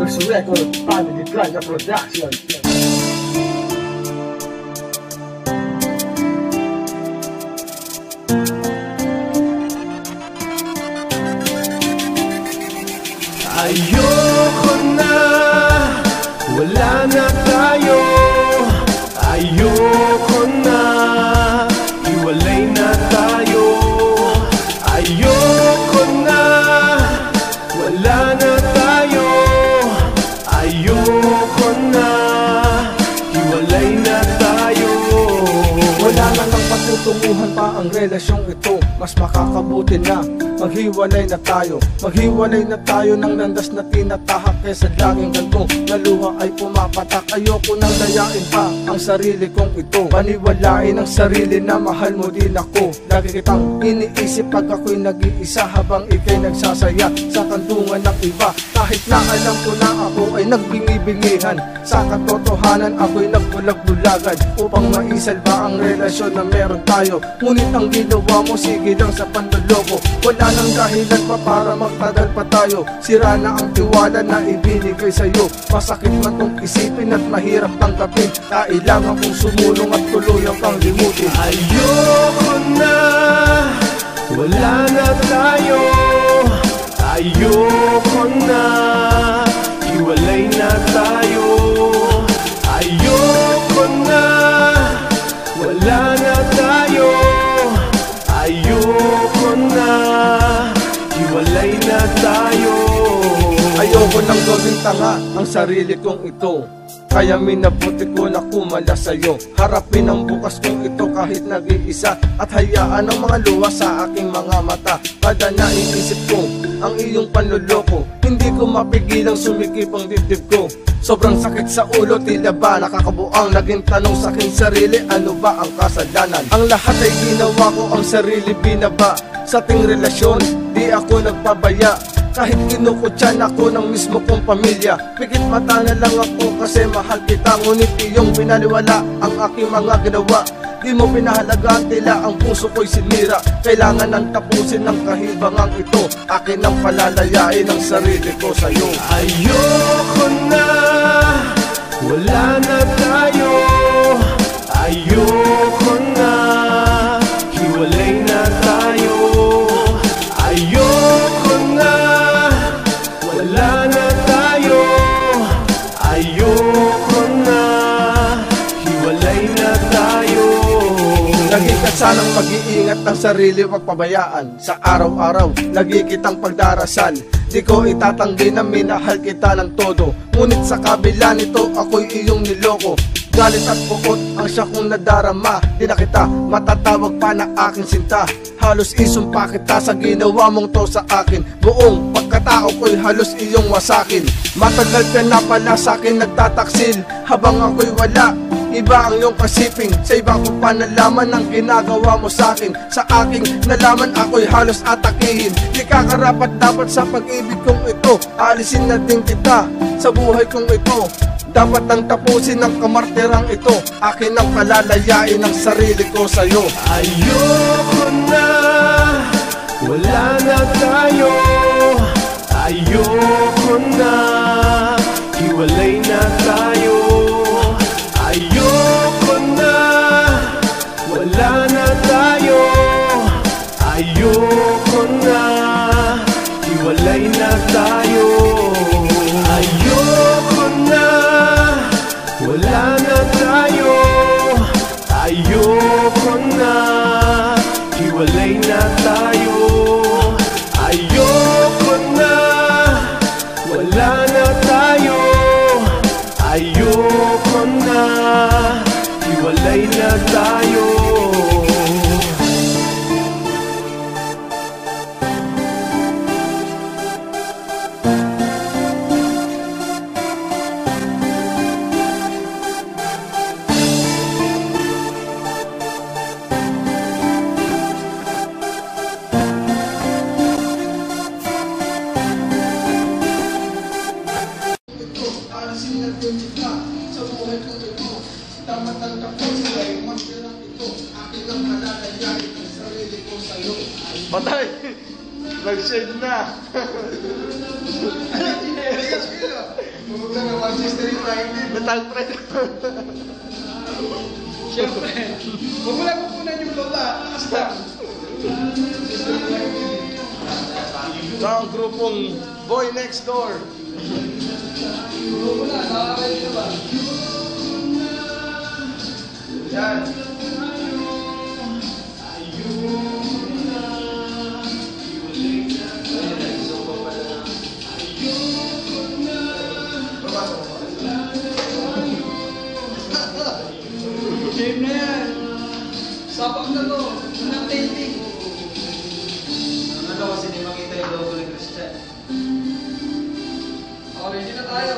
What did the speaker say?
Verso Record, Family Plaza Production. Ayoko na, wala na tayo. Ayoko na, hiwalay na tayo. Ayoko na, wala na tayo. Ayoko na, hiwalay na tayo. Wala na nang patutunguhan pa ang relasyong ito. Mas makakabuti na maghiwalay na tayo. Maghiwalay na tayo ng landas na tinatahak. Kesa laging ganito na luha ay pumapatak. Ayoko nang dayain pa ang sarili kong ito. Paniwalain ang sarili na mahal mo din ako. Lagi kitang iniisip pag ako'y nag-iisa, habang ika'y nagsasaya sa kantungan ng iba. Kahit na alam ko na ako ay nagbingi-bingihan, sa katotohanan ako'y nagbulag-bulagan upang maisalba ang relasyon na meron tayo. Ngunit ang ginawa mo, sige lang sa panloloko. Wala nang dahilan pa para magtagal pa tayo. Sira na ang tiwala na ibinigay sa'yo. Masakit man tong isipin at mahirap tanggapin. Kailangan kong sumulong at tuluyang kang limutin. Ayoko na, wala na tayo. Ayoko na, hiwalay na tayo. Ayoko na, wala na tayo. Ayoko na, hiwalay na tayo. Ayoko nang gawing tanga ang sarili kong ito, kaya minabuti ko na kumala sa'yo. Harapin ang bukas kong ito kahit nag-iisa, at hayaan ang mga luha sa aking mga mata. Kada naiisip ko ang iyong panloloko, hindi ko mapigilang sumikip ang dibdib ko. Sobrang sakit sa ulo, tila ba nakakabuang naging tanong sa aking sarili, ano ba ang kasalanan? Ang lahat ay ginawa ko, ang sarili binaba. Sa ating relasyon, di ako nagpabaya. Kahit kinukutyan ako ng mismo kong pamilya, pikit mata na lang ako kasi mahal kita. Ngunit iyong binaliwala ang aking mga ginawa. Di mo pinahalagaan, tila ang puso ko'y sinira. Kailangan nang tapusin ng kahibangang ito. Akin ang palalayain ang sarili ko sa'yo. Ayoko na, wala na tayo. Ayoko na, hiwalay na tayo. Ayoko na, wala na tayo. Ayoko na, hiwalay na tayo. Lagi ka sanang mag-iingat ng sarili, wag pabayaan. Sa araw-araw, lagi kitang pagdarasal. Di ko itatanggi na minahal kita ng todo. Ngunit sa kabila nito, ako'y iyong niloko. Galit at bukot ang siya kong nadarama. Di na kita matatawag pa na aking sinta. Halos isumpa kita sa ginawa mong to sa akin. Buong pagkatao ko'y halos iyong wasakin. Matagal ka na pala sa akin nagtataksil, habang ako'y wala. Iba ang iyong kasiping, sa iba ko pa nalaman ang ginagawa mo sa akin. Sa aking nalaman ako'y halos atakihin. Di ka karapat dapat sa pag-ibig kong ito. Alisin na din kita sa buhay kong ito. Dapat nang tapusin ang kamartirang ito. Akin ang palalayain ang sarili ko sa'yo. Ayoko na, wala na tayo. Ayoko na, hiwalay na tayo. Ayoko na, wala na tayo. Ayoko na, hiwalay na tayo. Ayoko na, wala na tayo. Ayoko na, hiwalay na tayo. Ayoko na, wala na tayo. Ayoko na, hiwalay na tayo. Patay! Nag-shade na! Puro lang ang Manchester United. Metal Fred. Siyempre. Huwag mo lang pupunan yung lola. Basta. Ito ang grupong Boy Next Door. Huwag mo na. Nakakalit na ba? Yan. Game na yan. Sapak na to. Unang taping. Ano kasi di makita yung logo ni Christian. Okay, ready na tayo.